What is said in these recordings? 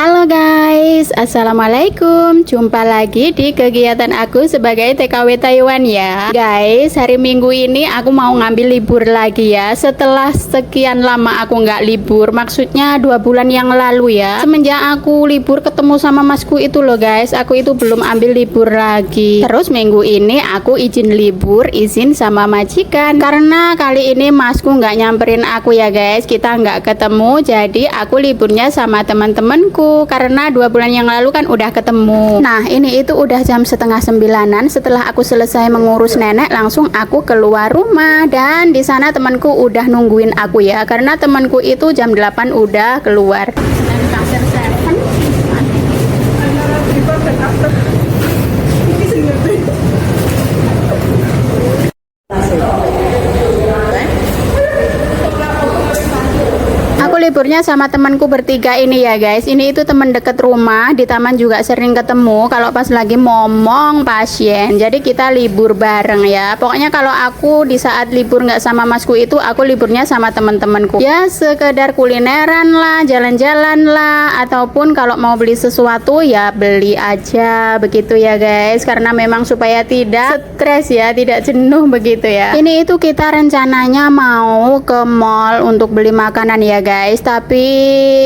Halo guys, assalamualaikum. Jumpa lagi di kegiatan aku sebagai TKW Taiwan ya. Guys, hari Minggu ini aku mau ngambil libur lagi ya. Setelah sekian lama aku nggak libur, maksudnya 2 bulan yang lalu ya. Semenjak aku libur ketemu sama masku itu loh guys, aku itu belum ambil libur lagi. Terus minggu ini aku izin libur, izin sama majikan. Karena kali ini masku nggak nyamperin aku ya guys, kita nggak ketemu. Jadi aku liburnya sama teman-temanku. Karena 2 bulan yang lalu kan udah ketemu. Nah ini itu udah jam setengah 9-an. Setelah aku selesai mengurus nenek, langsung aku keluar rumah. Dan di sana temanku udah nungguin aku ya. Karena temanku itu jam 8 udah keluar. Liburnya sama temanku bertiga ini ya guys. Ini itu teman deket rumah, di taman juga sering ketemu kalau pas lagi momong pasien. Jadi kita libur bareng ya. Pokoknya kalau aku di saat libur nggak sama masku itu, aku liburnya sama teman-temanku. Ya sekedar kulineran lah, jalan-jalan lah, ataupun kalau mau beli sesuatu ya beli aja begitu ya guys. Karena memang supaya tidak stres ya, tidak jenuh begitu ya. Ini itu kita rencananya mau ke mall untuk beli makanan ya guys. Tapi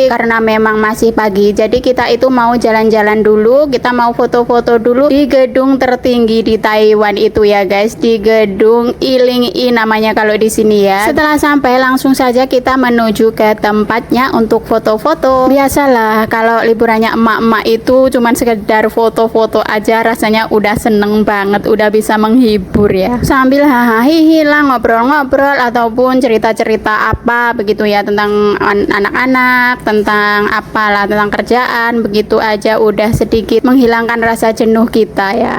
karena memang masih pagi, jadi kita itu mau jalan-jalan dulu, kita mau foto-foto dulu di gedung tertinggi di Taiwan itu ya guys, di gedung Iling-I namanya kalau di sini ya. Setelah sampai langsung saja kita menuju ke tempatnya untuk foto-foto. Biasalah kalau liburannya emak-emak itu cuman sekedar foto-foto aja rasanya udah seneng banget, udah bisa menghibur ya. Sambil hahaha lah, ngobrol-ngobrol ataupun cerita-cerita apa begitu ya tentang anak-anak, tentang apalah, tentang kerjaan, begitu aja udah sedikit menghilangkan rasa jenuh kita ya.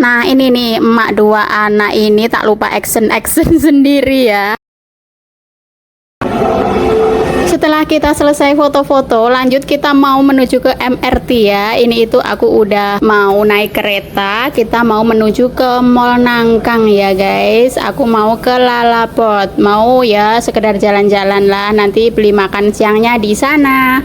Nah ini nih emak 2 anak ini tak lupa action sendiri ya. Setelah kita selesai foto-foto, lanjut kita mau menuju ke MRT ya. Ini itu aku udah mau naik kereta, kita mau menuju ke Mall Nangkang ya guys. Aku mau ke Lalaport, mau ya sekedar jalan-jalan lah, nanti beli makan siangnya di sana.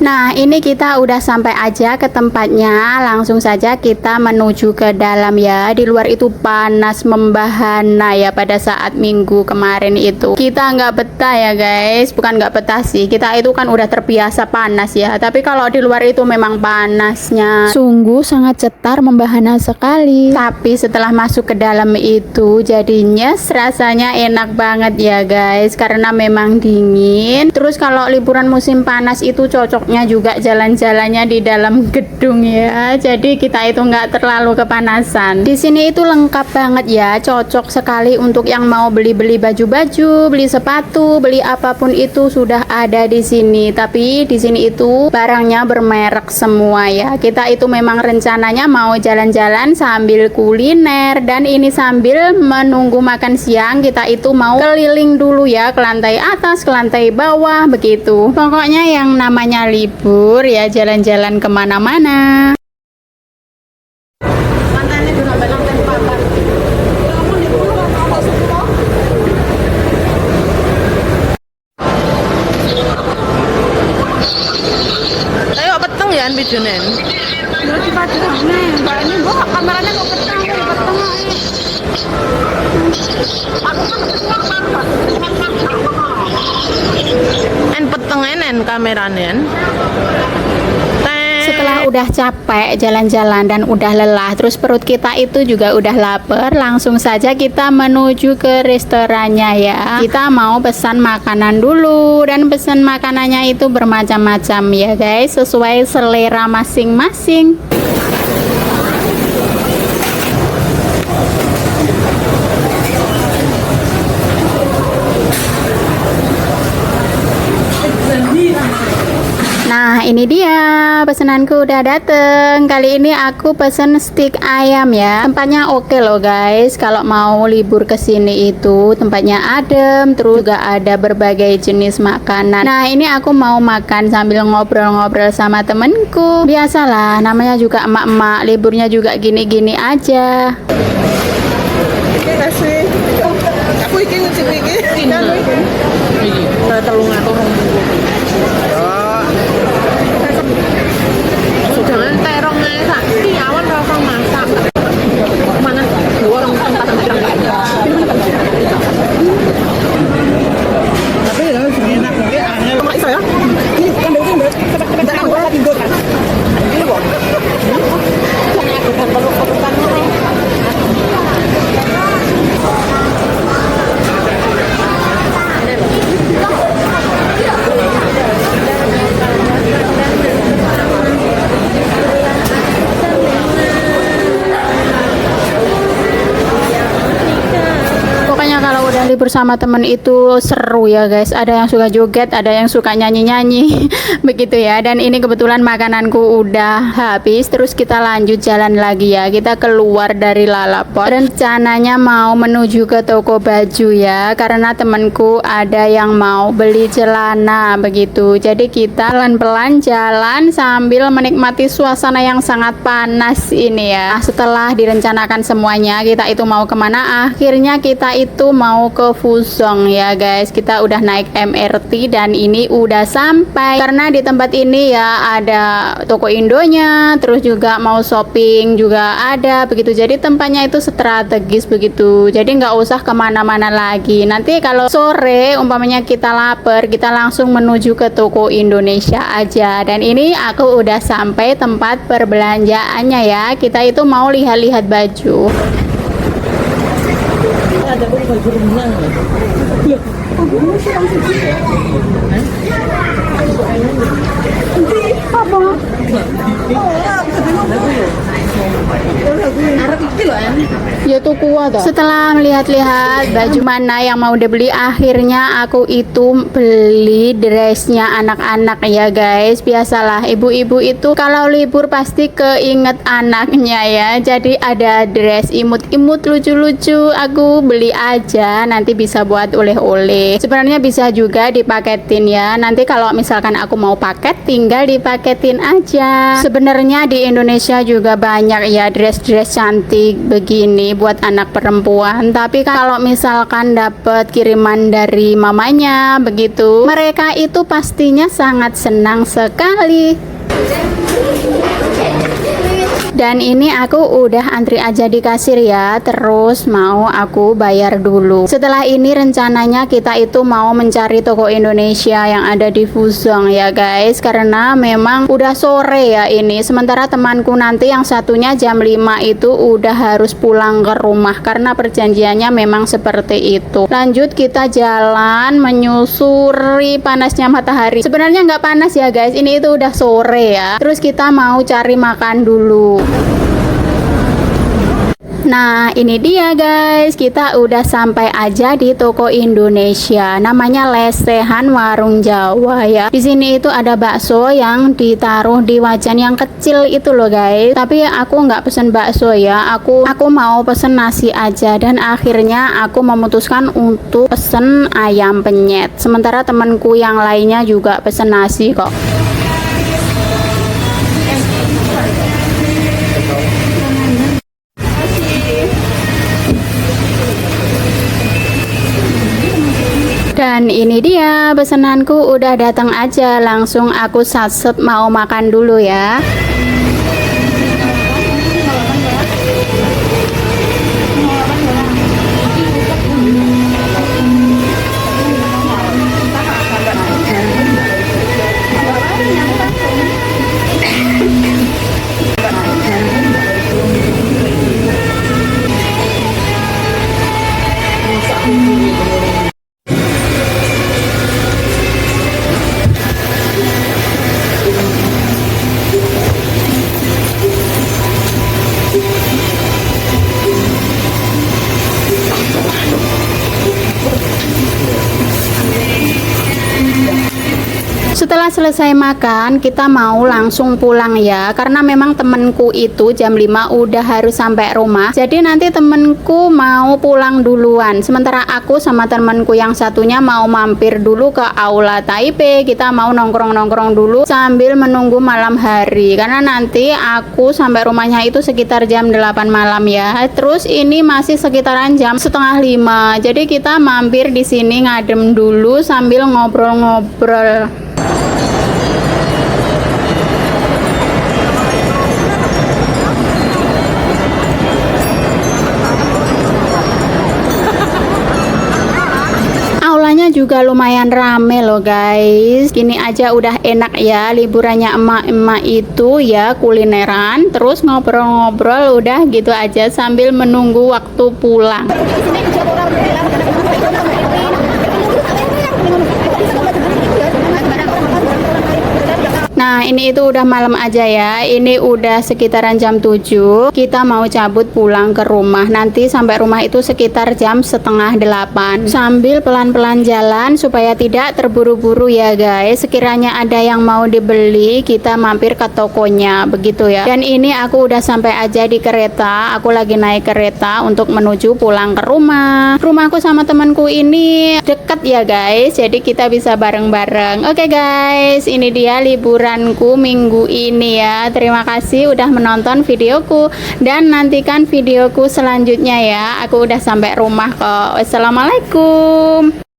Nah ini kita udah sampai aja ke tempatnya, langsung saja kita menuju ke dalam ya. Di luar itu panas membahana ya pada saat minggu kemarin itu. Kita nggak betah ya guys, bukan nggak betah sih, kita itu kan udah terbiasa panas ya. Tapi kalau di luar itu memang panasnya sungguh sangat cetar, membahana sekali. Tapi setelah masuk ke dalam itu jadinya rasanya enak banget ya guys, karena memang dingin. Terus kalau liburan musim panas itu cocok juga jalan-jalannya di dalam gedung ya, jadi kita itu nggak terlalu kepanasan. Di sini itu lengkap banget ya, cocok sekali untuk yang mau beli-beli baju-baju, beli sepatu, beli apapun itu sudah ada di sini. Tapi di sini itu barangnya bermerek semua ya. Kita itu memang rencananya mau jalan-jalan sambil kuliner, dan ini sambil menunggu makan siang kita itu mau keliling dulu ya, ke lantai atas, ke lantai bawah begitu. Pokoknya yang namanya libur ya jalan-jalan kemana-mana. Ayo peteng ya videonen. Ya kita nih, Mbak ini gua kameranya kok petang En peteng enen kameranen. Setelah udah capek jalan-jalan dan udah lelah, terus perut kita itu juga udah lapar, langsung saja kita menuju ke restorannya ya. Kita mau pesan makanan dulu, dan pesan makanannya itu bermacam-macam ya guys, sesuai selera masing-masing. Nah Nah, ini dia pesananku udah dateng. Kali ini aku pesen steak ayam ya. Tempatnya oke loh guys. Kalau mau libur ke sini itu tempatnya adem, terus juga ada berbagai jenis makanan. Nah, ini aku mau makan sambil ngobrol-ngobrol sama temenku. Biasalah, namanya juga emak-emak, liburnya juga gini-gini aja. Terima kasih. Aku iki ngecip iki. Iki, telung atau jangan terong aja sakti awan rasa masak mana dua orang tempat Tapi ya enak banget. Angel. Mak iso ya. Ini kan dhewe mbak. Kita kan lagi nggo kan. Ini kok. Jangan aku kan peluk-pelukan ngono. Libur sama temen itu seru ya guys, ada yang suka joget, ada yang suka nyanyi-nyanyi begitu ya. Dan ini kebetulan makananku udah habis, terus kita lanjut jalan lagi ya. Kita keluar dari Lalaport, rencananya mau menuju ke toko baju ya, karena temenku ada yang mau beli celana begitu. Jadi kita pelan-pelan jalan sambil menikmati suasana yang sangat panas ini ya. Setelah direncanakan semuanya, kita itu mau kemana? Akhirnya kita itu mau ke Fuzhong ya guys. Kita udah naik MRT dan ini udah sampai. Karena di tempat ini ya ada toko Indonya, terus juga mau shopping juga ada begitu. Jadi tempatnya itu strategis begitu. Jadi nggak usah kemana-mana lagi. Nanti kalau sore umpamanya kita lapar, kita langsung menuju ke toko Indonesia aja. Dan ini aku udah sampai tempat perbelanjaannya ya. Kita itu mau lihat-lihat baju. Ada baju renang. Ya tuh kuat. Setelah melihat-lihat baju mana yang mau dibeli, akhirnya aku itu beli dressnya anak-anak ya guys. Biasalah ibu-ibu itu kalau libur pasti keinget anaknya ya. Jadi ada dress imut-imut lucu-lucu, aku beli aja, nanti bisa buat oleh-oleh. Sebenarnya bisa juga dipaketin ya. Nanti kalau misalkan aku mau paket, tinggal dipaketin aja. Sebenarnya di Indonesia juga banyak ya dress-dress cantik begini buat anak perempuan. Tapi kalau misalkan dapat kiriman dari mamanya begitu, mereka itu pastinya sangat senang sekali. Dan ini aku udah antri aja di kasir ya, terus mau aku bayar dulu. Setelah ini rencananya kita itu mau mencari toko Indonesia yang ada di Fuzhong ya guys, karena memang udah sore ya ini. Sementara temanku nanti yang satunya jam 5 itu udah harus pulang ke rumah karena perjanjiannya memang seperti itu. Lanjut kita jalan menyusuri panasnya matahari. Sebenarnya nggak panas ya guys, ini itu udah sore ya. Terus kita mau cari makan dulu. Nah, ini dia guys, kita udah sampai aja di toko Indonesia. Namanya Lesehan Warung Jawa ya. Di sini itu ada bakso yang ditaruh di wajan yang kecil itu loh guys. Tapi aku nggak pesen bakso ya. Aku mau pesen nasi aja, dan akhirnya aku memutuskan untuk pesen ayam penyet. Sementara temanku yang lainnya juga pesen nasi kok. Dan ini dia pesananku udah datang aja, langsung aku satset mau makan dulu ya. Setelah selesai makan, kita mau langsung pulang ya, karena memang temenku itu jam 5 udah harus sampai rumah. Jadi nanti temenku mau pulang duluan, sementara aku sama temenku yang satunya mau mampir dulu ke Aula Taipei. Kita mau nongkrong-nongkrong dulu sambil menunggu malam hari, karena nanti aku sampai rumahnya itu sekitar jam 8 malam ya. Terus ini masih sekitaran jam setengah 5, jadi kita mampir di sini ngadem dulu sambil ngobrol-ngobrol. Aulanya juga lumayan rame loh guys. Gini aja udah enak ya liburannya emak-emak itu ya, kulineran terus ngobrol-ngobrol udah gitu aja sambil menunggu waktu pulang. Nah ini itu udah malam aja ya, ini udah sekitaran jam 7. Kita mau cabut pulang ke rumah. Nanti sampai rumah itu sekitar jam setengah 8. Sambil pelan-pelan jalan supaya tidak terburu-buru ya guys. Sekiranya ada yang mau dibeli, kita mampir ke tokonya begitu ya. Dan ini aku udah sampai aja di kereta. Aku lagi naik kereta untuk menuju pulang ke rumah. Rumahku sama temanku ini deket ya guys, jadi kita bisa bareng-bareng. Oke guys, ini dia liburan minggu ini ya. Terima kasih udah menonton videoku dan nantikan videoku selanjutnya ya. Aku udah sampai rumah kok. Wassalamualaikum.